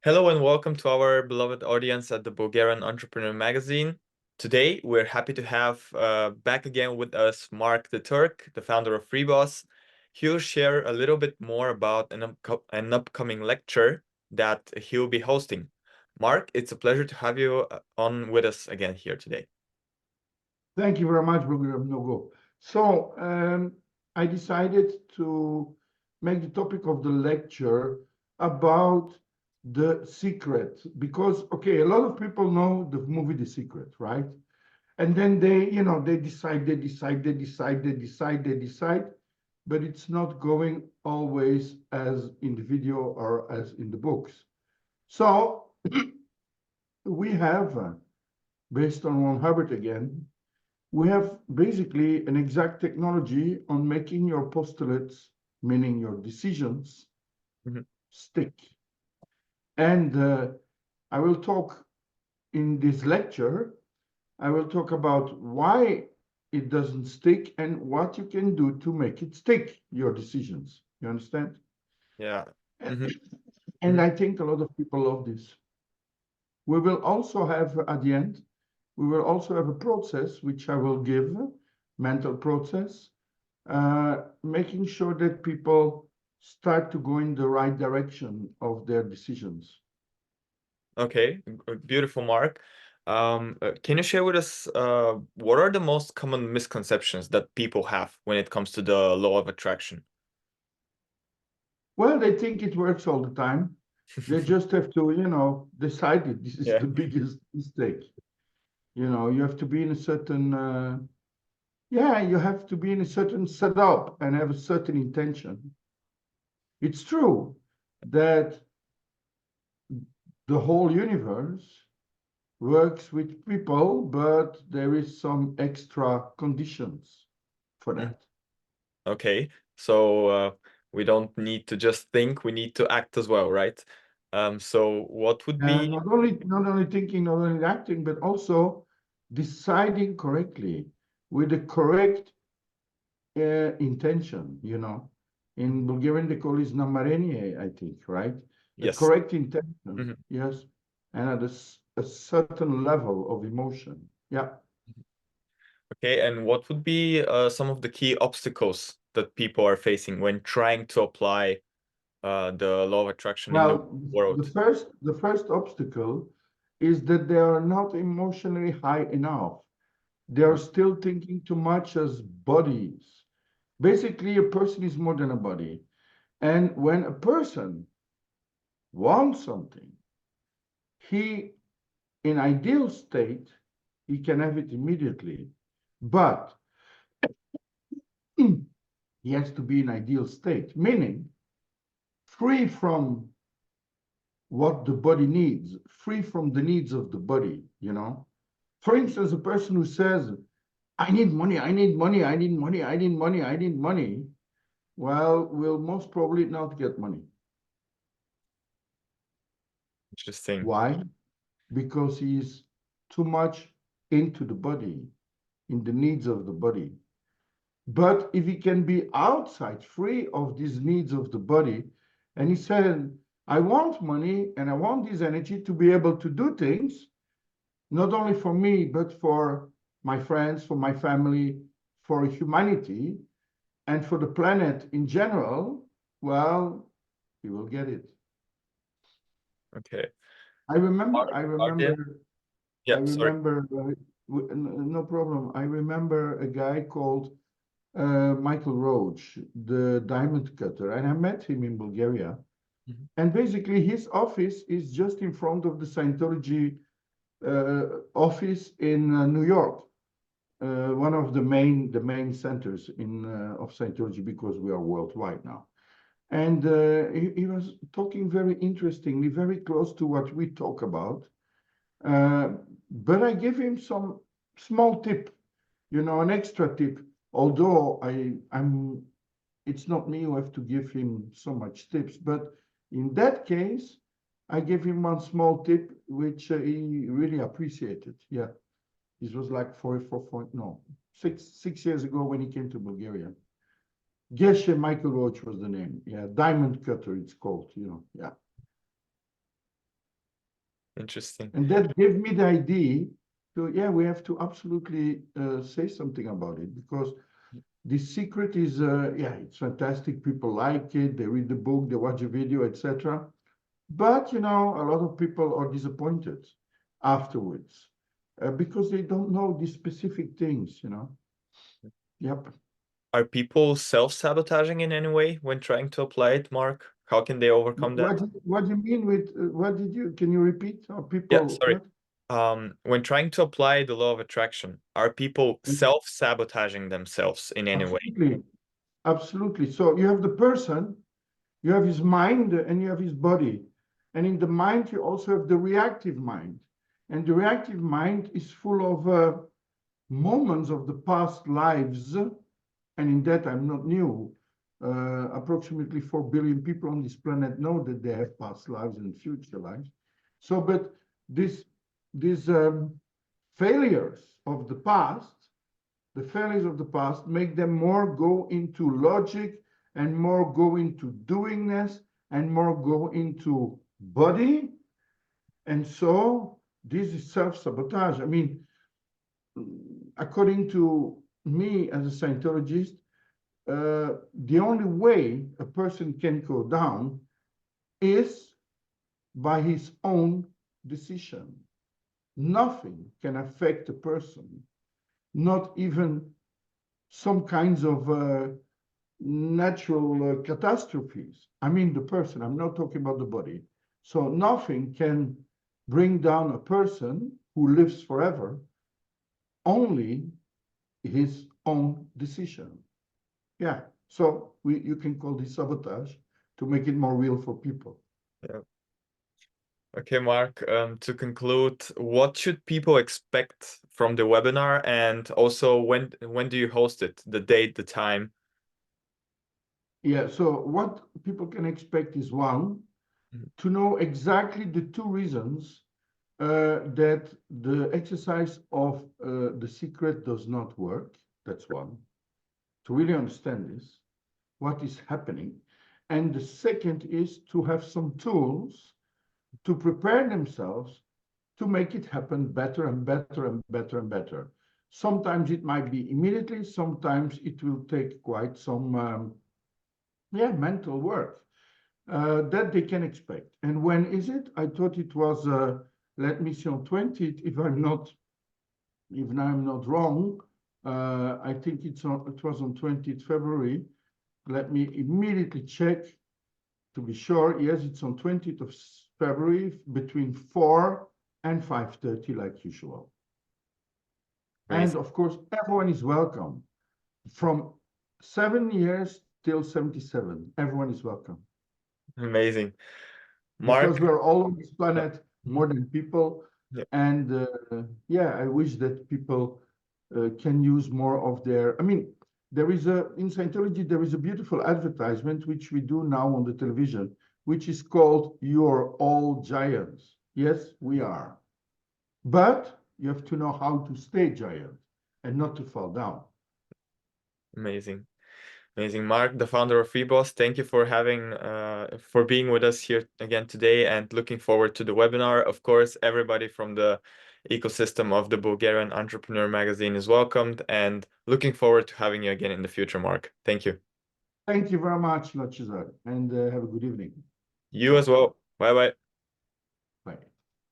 Hello and welcome to our beloved audience at the Bulgarian Entrepreneur Magazine. Today, we're happy to have back again with us Mark the Turk, the founder of FreeBoss. He'll share a little bit more about an upcoming lecture that he'll be hosting. Mark, it's a pleasure to have you on with us again here today. Thank you very much, Nogo. So I decided to make the topic of the lecture about the secret because, okay, a lot of people know the movie The Secret, right? And then they decide, but it's not going always as in the video or as in the books. So we have, based on Ron Hubbard again, we have basically an exact technology on making your postulates, meaning your decisions, stick. And I will talk in this lecture, I will talk about why it doesn't stick and what you can do to make it stick, your decisions. You understand? Yeah. And I think a lot of people love this. We will also have, at the end, we will also have a process, which I will give, mental process, making sure that people start to go in the right direction of their decisions. Okay, beautiful, Mark. Can you share with us what are the most common misconceptions that people have when it comes to the law of attraction? Well, they think it works all the time. They just have to, decide it. This is the biggest mistake. You have to be in a certain, you have to be in a certain setup and have a certain intention. It's true that the whole universe works with people, but there is some extra conditions for that. Okay, so we don't need to just think, we need to act as well, right? So what would be not only thinking, not only acting, but also deciding correctly with the correct intention. In Bulgarian they call it namarenie, I think, right? The yes. correct intention, yes, and at a certain level of emotion. Yeah. Okay, and what would be some of the key obstacles that people are facing when trying to apply the law of attraction in the Well, world? the first obstacle is that they are not emotionally high enough. They are still thinking too much as bodies. Basically, a person is more than a body. And when a person wants something, he, in ideal state, he can have it immediately. But he has to be in ideal state, meaning free from what the body needs, free from the needs of the body. For instance, a person who says, I need money, I need money, I need money, I need money, I need money, well, will most probably not get money. Interesting. Why? Because he's too much into the body, in the needs of the body. But if he can be outside, free of these needs of the body, and he said, I want money and I want this energy to be able to do things, not only for me, but for my friends, for my family, for humanity, and for the planet in general, well, he will get it. Okay. I remember, no problem. I remember a guy called Michael Roach, the diamond cutter, and I met him in Bulgaria. And basically, his office is just in front of the Scientology office in New York, one of the main centers of Scientology, because we are worldwide now. And he was talking very interestingly, very close to what we talk about. But I gave him some small tip, an extra tip. Although it's not me who have to give him so much tips, but in that case, I gave him one small tip, which he really appreciated. Yeah, this was like 6 years ago when he came to Bulgaria. Geshe Michael Roach was the name. Yeah, diamond cutter, it's called. Yeah. Interesting. And that gave me the idea to, yeah, we have to absolutely say something about it, because the secret is, yeah, it's fantastic. People like it. They read the book, they watch a video, etc. But, you know, a lot of people are disappointed afterwards because they don't know the specific things, you know. Yep. Are people self-sabotaging in any way when trying to apply it, Mark? How can they overcome that? What do you mean with, can you repeat? Are Yeah, people, sorry. what? When trying to apply the law of attraction, are people self-sabotaging themselves in any way? Absolutely. Absolutely. So you have the person, you have his mind, and you have his body. And in the mind, you also have the reactive mind. And the reactive mind is full of moments of the past lives. And in that, I'm not new. Approximately 4 billion people on this planet know that they have past lives and future lives. So, but these failures of the past, the failures of the past make them more go into logic and more go into doingness and more go into body. And so this is self-sabotage. I mean, according to me as a Scientologist, the only way a person can go down is by his own decision. Nothing can affect a person, not even some kinds of natural catastrophes. I mean the person, I'm not talking about the body. So nothing can bring down a person who lives forever, only his own decision. Yeah, so you can call this sabotage to make it more real for people. Yeah. Okay, Mark, to conclude, what should people expect from the webinar, and also when do you host it? The date, the time? Yeah, so what people can expect is, one, to know exactly the two reasons that the exercise of the secret does not work. That's one. To really understand this, what is happening. And the second is to have some tools to prepare themselves to make it happen better and better and better and better. Sometimes it might be immediately, sometimes it will take quite some mental work that they can expect. And when is it? I thought it was, let me see, on 20th, if I'm not wrong. I think it was on 20th February. Let me immediately check to be sure. Yes, it's on 20th of February between 4 and 5:30, like usual. Amazing. And of course, everyone is welcome. From 7 years till 77, everyone is welcome. Amazing. Mark, Because we're all on this planet more than people. yeah. And yeah, I wish that people can use more of their, I mean, in Scientology, there is a beautiful advertisement, which we do now on the television, which is called "You're All Giants." Yes, we are. But you have to know how to stay giant and not to fall down. Amazing. Amazing. Mark, the founder of FreeBoss, thank you for being with us here again today, and looking forward to the webinar. Of course, everybody from the ecosystem of the Bulgarian Entrepreneur Magazine is welcomed, and looking forward to having you again in the future, Mark. Thank you. Thank you very much, Lachizar, and have a good evening. You as well. Bye-bye.